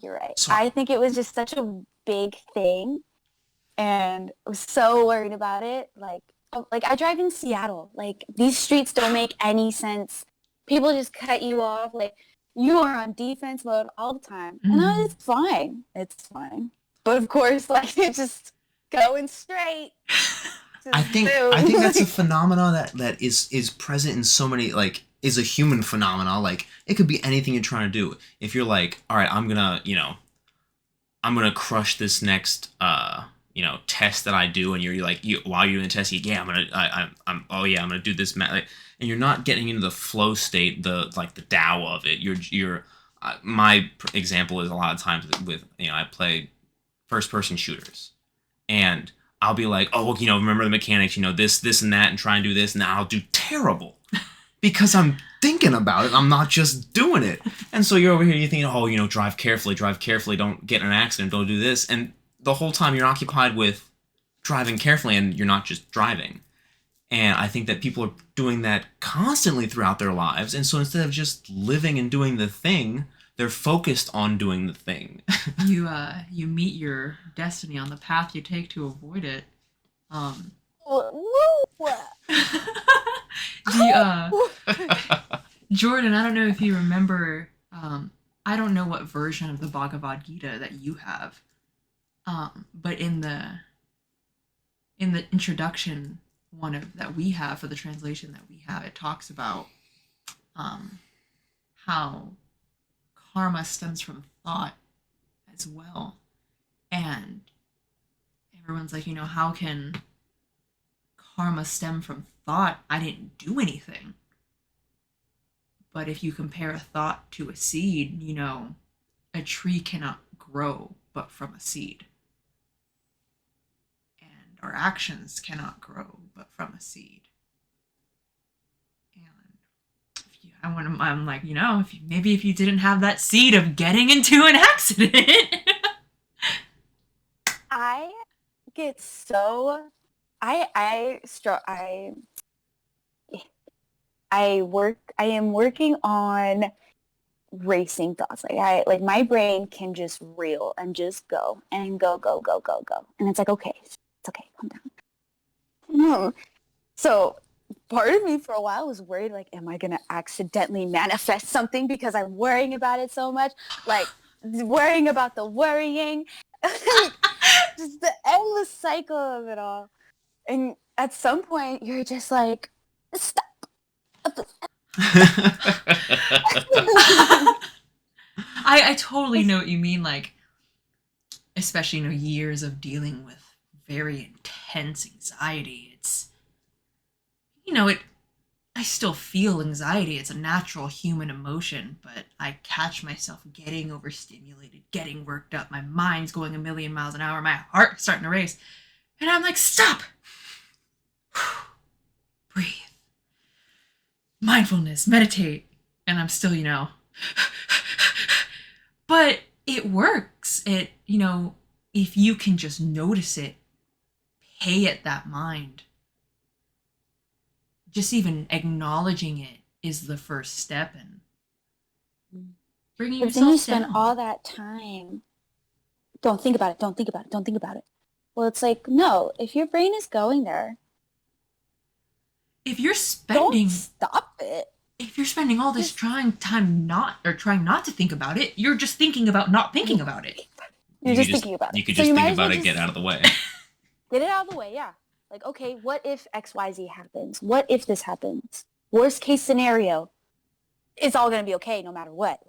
Speaker 3: you're right.
Speaker 1: So-
Speaker 3: I think it was just such a big thing, and I was so worried about it. Like I drive in Seattle. Like, these streets don't make any sense. People just cut you off. Like, you are on defense mode all the time, and it's fine. It's fine. But of course, like, it's just going straight.
Speaker 1: I think that's a phenomenon that is present in so many, like, is a human phenomenon. Like, it could be anything you're trying to do. If you're like, all right, I'm gonna crush this next test that I do, and you're like, while you're in the test, I'm gonna do this, like, and you're not getting into the flow state, the Tao of it. You're my example is a lot of times with I play first person shooters, and I'll be like, oh, remember the mechanics, this and that, and try and do this, and I'll do terrible because I'm thinking about it. I'm not just doing it. And so you're over here, you're thinking, oh, drive carefully, don't get in an accident, don't do this. And the whole time you're occupied with driving carefully, and you're not just driving. And I think that people are doing that constantly throughout their lives. And so instead of just living and doing the thing, they're focused on doing the thing.
Speaker 2: You meet your destiny on the path you take to avoid it. Jordan, I don't know if you remember. I don't know what version of the Bhagavad Gita that you have. But in the in the introduction that we have for the translation that we have, it talks about how karma stems from thought as well. And everyone's like, how can karma stem from thought? I didn't do anything. But if you compare a thought to a seed, a tree cannot grow but from a seed. And our actions cannot grow but from a seed. And I'm like, if you didn't have that seed of getting into an accident.
Speaker 3: I get so I am working on racing thoughts. Like my brain can just reel and just go and go. And it's like, okay, it's okay, calm down. So part of me for a while was worried, like, am I going to accidentally manifest something because I'm worrying about it so much? Like, worrying about the worrying. Just the endless cycle of it all. And at some point, you're just like, stop.
Speaker 2: I totally know what you mean, like, especially, years of dealing with very intense anxiety. It's, I still feel anxiety. It's a natural human emotion, but I catch myself getting overstimulated, getting worked up. My mind's going a million miles an hour. My heart's starting to race. And I'm like, stop. Breathe. Mindfulness, meditate. And I'm still, but it works. It, if you can just notice it, pay it that mind. Just even acknowledging it is the first step in bringing yourself down.
Speaker 3: But then you spend all that time. Don't think about it. Well, it's like, no, if your brain is going there,
Speaker 2: if you're spending,
Speaker 3: don't stop it.
Speaker 2: If you're spending all this trying not to think about it, you're just thinking about not thinking about it.
Speaker 3: You're just thinking about it.
Speaker 1: You could just think about it, get out of the way.
Speaker 3: Get it out of the way, yeah. Like, okay, what if XYZ happens? What if this happens? Worst case scenario, it's all going to be okay no matter what.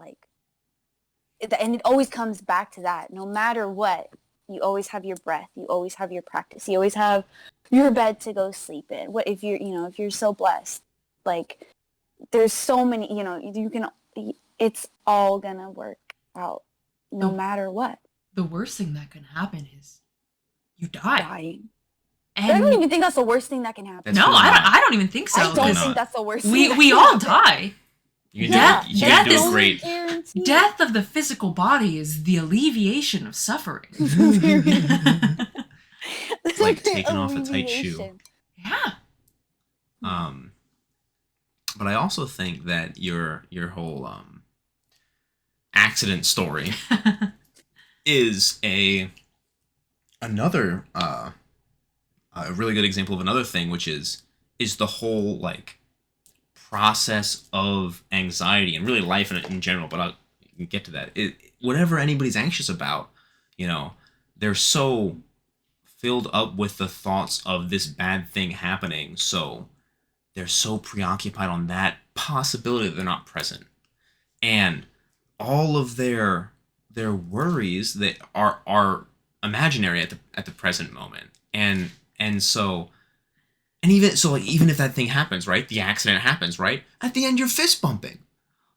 Speaker 3: And it always comes back to that. No matter what, you always have your breath. You always have your practice. You always have your bed to go sleep in. What if if you're so blessed? Like, there's so many, it's all going to work out no matter what.
Speaker 2: The worst thing that can happen is you die.
Speaker 3: Dying. And I don't even think that's the worst thing that can happen.
Speaker 2: No, I don't even think so.
Speaker 3: I don't think that's the worst thing.
Speaker 2: We all die.
Speaker 1: Death is great.
Speaker 2: Death of the physical body is the alleviation of suffering.
Speaker 1: It's like taking off a tight shoe.
Speaker 2: Yeah.
Speaker 1: But I also think that your whole accident story is another a really good example of another thing, which is the whole like process of anxiety and really life in general. But I'll get to that. Whatever anybody's anxious about, they're so filled up with the thoughts of this bad thing happening, so they're so preoccupied on that possibility that they're not present, and all of their worries that are imaginary at the present moment, and so. And even if that thing happens, right? The accident happens, right? At the end, you're fist bumping.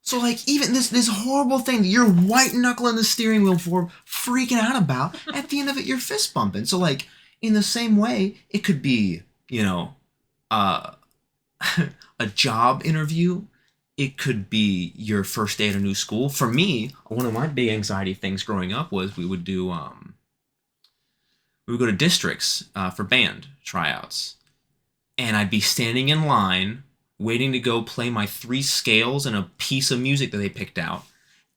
Speaker 1: So, like, even this horrible thing that you're white knuckling the steering wheel for, freaking out about, at the end of it, you're fist bumping. So, like, in the same way, it could be, a job interview. It could be your first day at a new school. For me, one of my big anxiety things growing up was we would go to districts for band tryouts. And I'd be standing in line, waiting to go play my 3 scales and a piece of music that they picked out.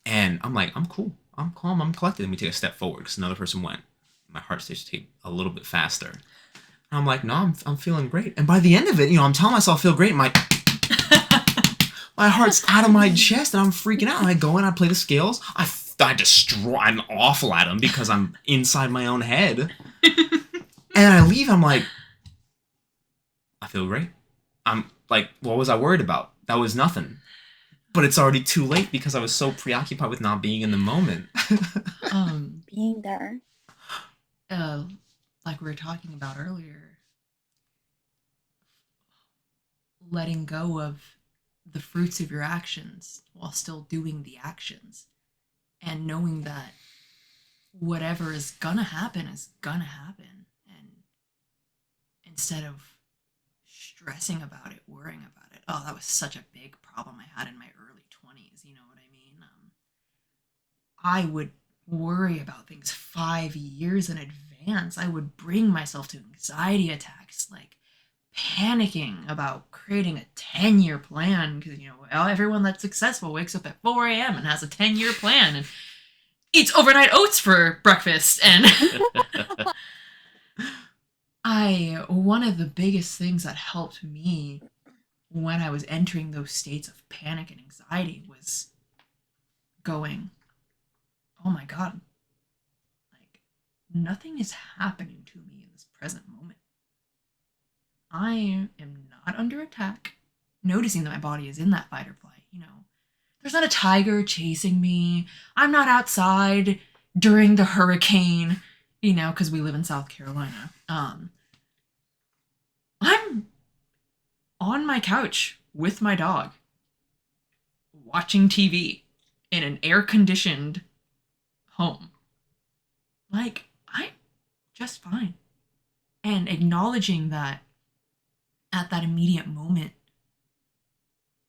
Speaker 1: And I'm like, I'm cool. I'm calm. I'm collected. Let me take a step forward because another person went. My heart starts to take a little bit faster. And I'm like, no, I'm feeling great. And by the end of it, I'm telling myself I feel great. My heart's out of my chest and I'm freaking out. And I go in, I play the scales. I'm awful at them because I'm inside my own head. And I leave, I'm like, I feel great. I'm like, what was I worried about? That was nothing. But it's already too late because I was so preoccupied with not being in the moment.
Speaker 3: Being there.
Speaker 2: Like we were talking about earlier, letting go of the fruits of your actions while still doing the actions, and knowing that whatever is gonna happen is gonna happen, and instead of stressing about it, worrying about it. Oh, that was such a big problem I had in my early 20s, you know what I mean? I would worry about things 5 years in advance. I would bring myself to anxiety attacks, like panicking about creating a 10-year plan, because everyone that's successful wakes up at 4 a.m. and has a 10-year plan and eats overnight oats for breakfast. And one of the biggest things that helped me when I was entering those states of panic and anxiety was going, oh my God, like nothing is happening to me in this present moment. I am not under attack. Noticing that my body is in that fight or flight, there's not a tiger chasing me. I'm not outside during the hurricane, because we live in South Carolina. I'm on my couch with my dog, watching TV in an air-conditioned home. Like, I'm just fine. And acknowledging that at that immediate moment,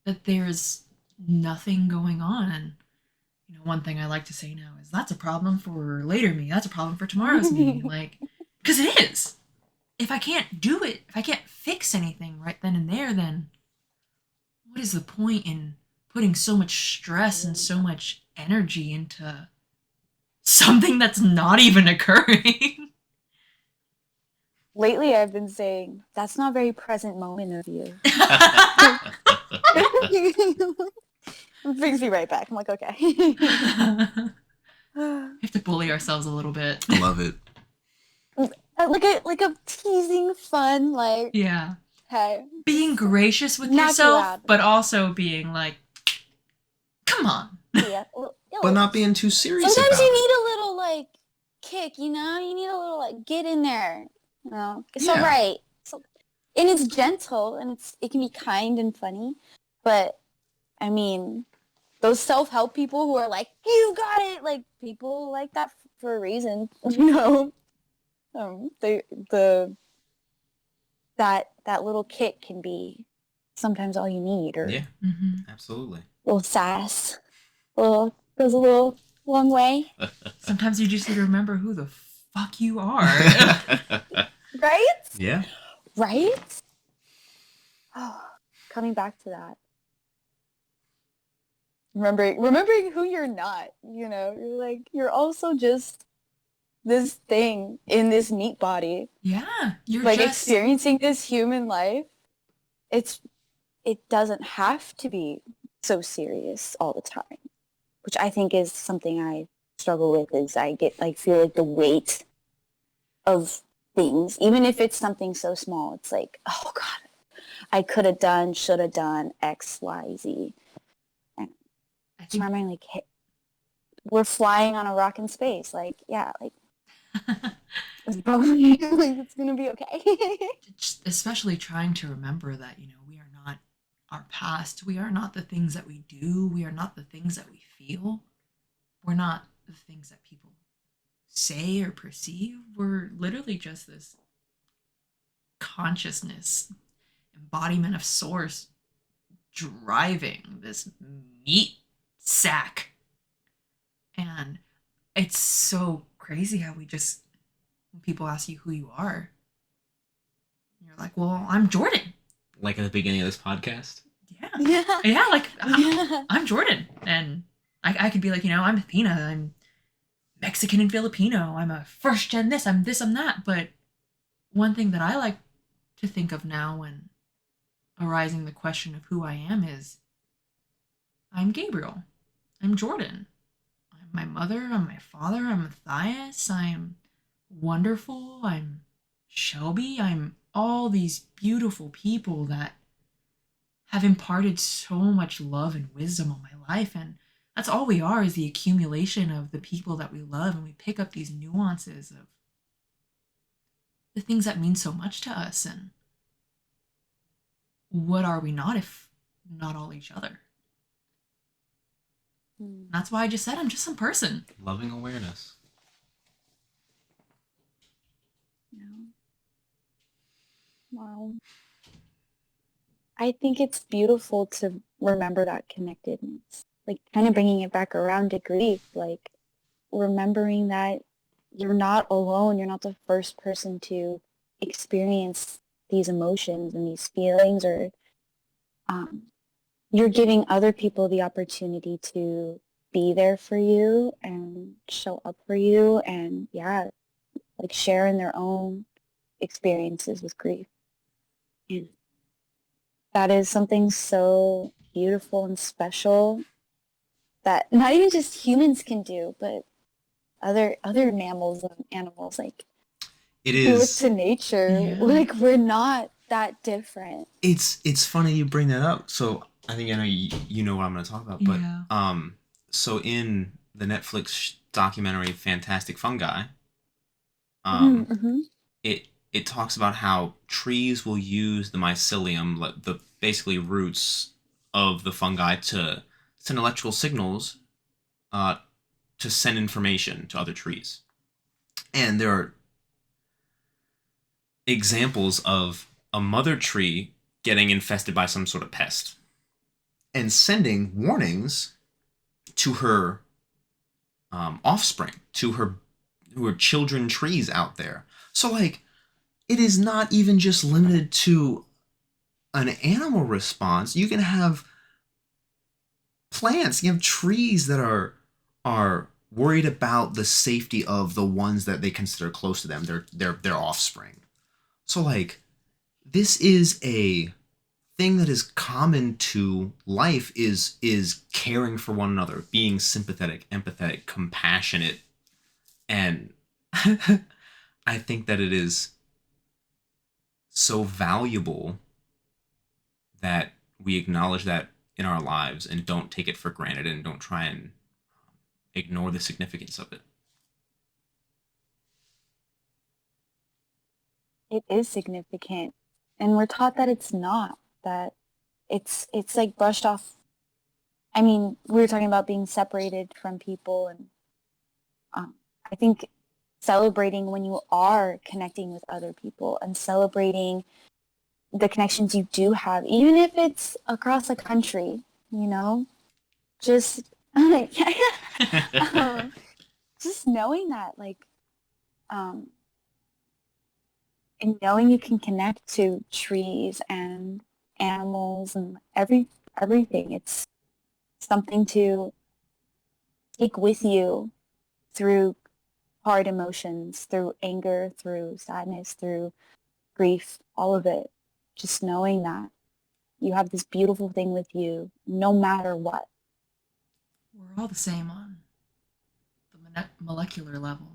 Speaker 2: that there's nothing going on. And, one thing I like to say now is that's a problem for later me. That's a problem for tomorrow's me. Like, because it is. If I can't do it, if I can't fix anything right then and there, then what is the point in putting so much stress and so much energy into something that's not even occurring?
Speaker 3: Lately, I've been saying, that's not a very present moment of you. It brings me right back. I'm like, okay.
Speaker 2: We have to bully ourselves a little bit.
Speaker 1: I love it.
Speaker 3: Like a teasing fun, like,
Speaker 2: Yeah.
Speaker 3: Hey.
Speaker 2: Being gracious with
Speaker 3: Not
Speaker 2: yourself,
Speaker 3: loud.
Speaker 2: but also being like, come on.
Speaker 3: Yeah.
Speaker 1: But not being too serious
Speaker 3: Sometimes
Speaker 1: about
Speaker 3: you
Speaker 1: it.
Speaker 3: need a little, like, kick, you need a little, like, get in there. It's
Speaker 1: Yeah.
Speaker 3: all right. And it's gentle, and it can be kind and funny. But, I mean, those self-help people who are like, you got it! Like, people like that for a reason, that little kick can be sometimes all you need, or
Speaker 1: Yeah,
Speaker 2: Mm-hmm.
Speaker 1: absolutely.
Speaker 3: a little sass. Goes a little long way.
Speaker 2: Sometimes you just need to remember who the fuck you are.
Speaker 3: Right?
Speaker 1: Yeah.
Speaker 3: Right? Oh, coming back to that. Remembering who you're not, you're like, you're also just this thing in this meat body.
Speaker 2: Yeah, you're
Speaker 3: like
Speaker 2: just
Speaker 3: experiencing this human life. It doesn't have to be so serious all the time, which I think is something I struggle with. Is I feel like the weight of things, even if it's something so small. It's like, oh God, I could have done, should have done X, Y, Z. And
Speaker 2: I
Speaker 3: it's
Speaker 2: think
Speaker 3: remembering, like, hey, we're flying on a rock in space. Like, yeah, like, it's probably, like, it's gonna be okay.
Speaker 2: especially trying to remember that, we are not our past. We are not the things that we do. We are not the things that we feel. We're not the things that people say or perceive. We're literally just this consciousness, embodiment of source driving this meat sack. And it's so crazy how when people ask you who you are, you're like, well, I'm Jordan.
Speaker 1: Like at the beginning of this podcast.
Speaker 2: Yeah. Yeah, like, I'm Jordan. And I could be like, I'm Athena. I'm Mexican and Filipino. I'm a first gen this, I'm that. But one thing that I like to think of now when arising the question of who I am is, I'm Gabriel. I'm Jordan. I'm my mother. I'm my father. I'm Matthias. I'm wonderful. I'm Shelby. I'm all these beautiful people that have imparted so much love and wisdom on my life. And that's all we are, is the accumulation of the people that we love. And we pick up these nuances of the things that mean so much to us. And what are we not if not all each other?
Speaker 3: Hmm.
Speaker 2: That's why I just said I'm just some person.
Speaker 1: Loving awareness.
Speaker 3: Yeah. Wow. I think it's beautiful to remember that connectedness, like kind of bringing it back around to grief, like remembering that you're not alone. You're not the first person to experience these emotions and these feelings, or um, you're giving other people the opportunity to be there for you and show up for you and, yeah, like share in their own experiences with grief. And that is something so beautiful and special that not even just humans can do, but other mammals and animals, like
Speaker 1: It
Speaker 3: we look
Speaker 1: is.
Speaker 3: to nature,
Speaker 2: Yeah.
Speaker 3: like we're not that different.
Speaker 1: It's funny you bring that up. So I think I know you know what I'm going to talk about. But
Speaker 2: Yeah.
Speaker 1: so in the Netflix documentary Fantastic Fungi, um,
Speaker 3: Mm-hmm.
Speaker 1: it talks about how trees will use the mycelium, like the basically roots of the fungi, to send electrical signals, uh, to send information to other trees. And there are examples of a mother tree getting infested by some sort of pest and sending warnings to her offspring, to her children trees out there. So like, it is not even just limited to an animal response. You can have plants, you have trees that are worried about the safety of the ones that they consider close to them, their offspring. So like, this is a thing that is common to life, is caring for one another, being sympathetic, empathetic, compassionate. And I think that it is so valuable that we acknowledge that in our lives and don't take it for granted and don't try and ignore the significance of it.
Speaker 3: It is significant, and we're taught that it's not, that it's like brushed off. I mean, we were talking about being separated from people, and um, I think celebrating when you are connecting with other people and celebrating the connections you do have, even if it's across a country, you know, just um, just knowing that, like, um, and knowing you can connect to trees and animals and everything. It's something to take with you through hard emotions, through anger, through sadness, through grief, all of it. Just knowing that you have this beautiful thing with you no matter what.
Speaker 2: We're all the same on the molecular level.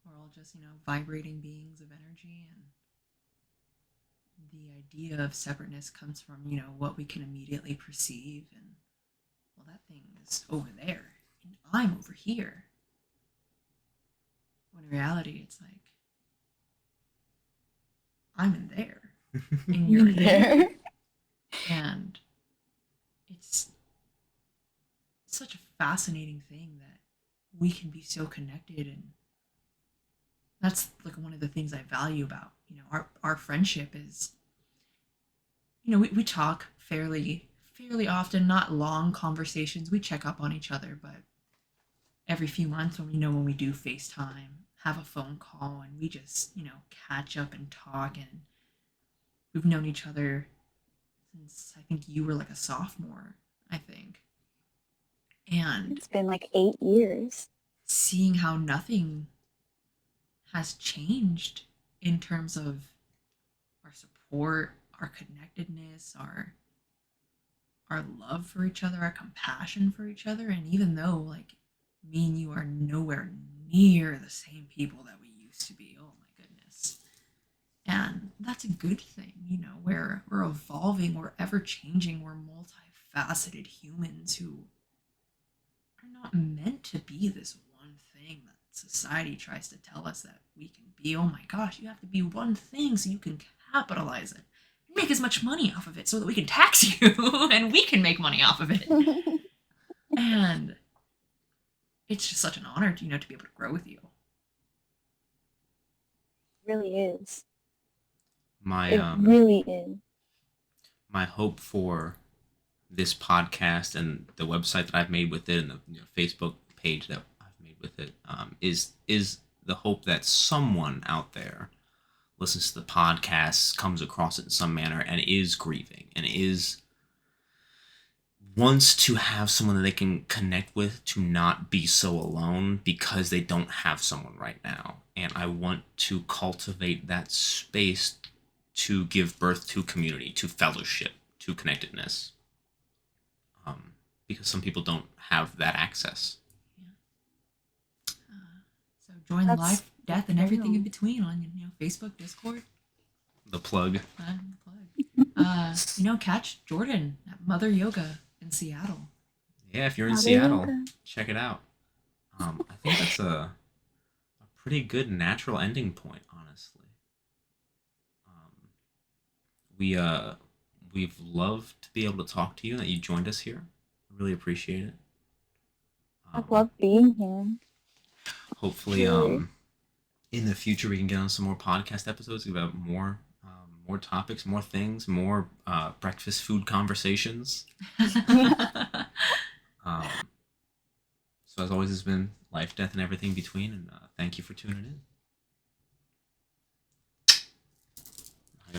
Speaker 2: We're all just, vibrating beings of energy. And the idea of separateness comes from, what we can immediately perceive. And, well, that thing is over there, and I'm over here. When in reality, it's like, I'm in there, and you're here. And it's such a fascinating thing that we can be so connected. And that's like one of the things I value about, our friendship is, we talk fairly often, not long conversations. We check up on each other, but every few months, when we do FaceTime, have a phone call, and we just, catch up and talk. And we've known each other since, I think you were like a sophomore, I think. And
Speaker 3: It's been like 8 years.
Speaker 2: seeing how nothing has changed in terms of our support, our connectedness, our love for each other, our compassion for each other. And even though, like, me and you are nowhere near the same people that we used to be, oh my goodness. And that's a good thing, you know, where we're evolving, we're ever changing, we're multifaceted humans who are not meant to be this one thing that society tries to tell us that we can be. Oh my gosh, you have to be one thing so you can capitalize it. Make as much money off of it so that we can tax you and we can make money off of it. And it's just such an honor to, you know, to be able to grow with you.
Speaker 3: Really is.
Speaker 1: My
Speaker 3: It really is.
Speaker 1: my hope for this podcast and the website that I've made with it and the Facebook page that I've made with it is the hope that someone out there listens to the podcast, comes across it in some manner, and is grieving and is wants to have someone that they can connect with to not be so alone because they don't have someone right now. And I want to cultivate that space to give birth to community, to fellowship, to connectedness. Because some people don't have that access.
Speaker 2: So join
Speaker 3: That's
Speaker 2: life, death, and everything in
Speaker 3: real.
Speaker 2: between on, you know, Facebook, Discord.
Speaker 1: The plug.
Speaker 2: You know, catch Jordan at Mother Yoga in Seattle.
Speaker 1: Yeah, if you're in
Speaker 3: Mother
Speaker 1: Seattle,
Speaker 3: Yoga.
Speaker 1: check it out. I think that's a pretty good natural ending point, honestly. We we've loved to be able to talk to you and that you joined us here. I really appreciate it.
Speaker 3: I love being here.
Speaker 1: Hopefully,
Speaker 3: Truly.
Speaker 1: in the future we can get on some more podcast episodes about more topics, more things, more breakfast food conversations. Um, so as always, it's been life, death, and everything between. And thank you for tuning in.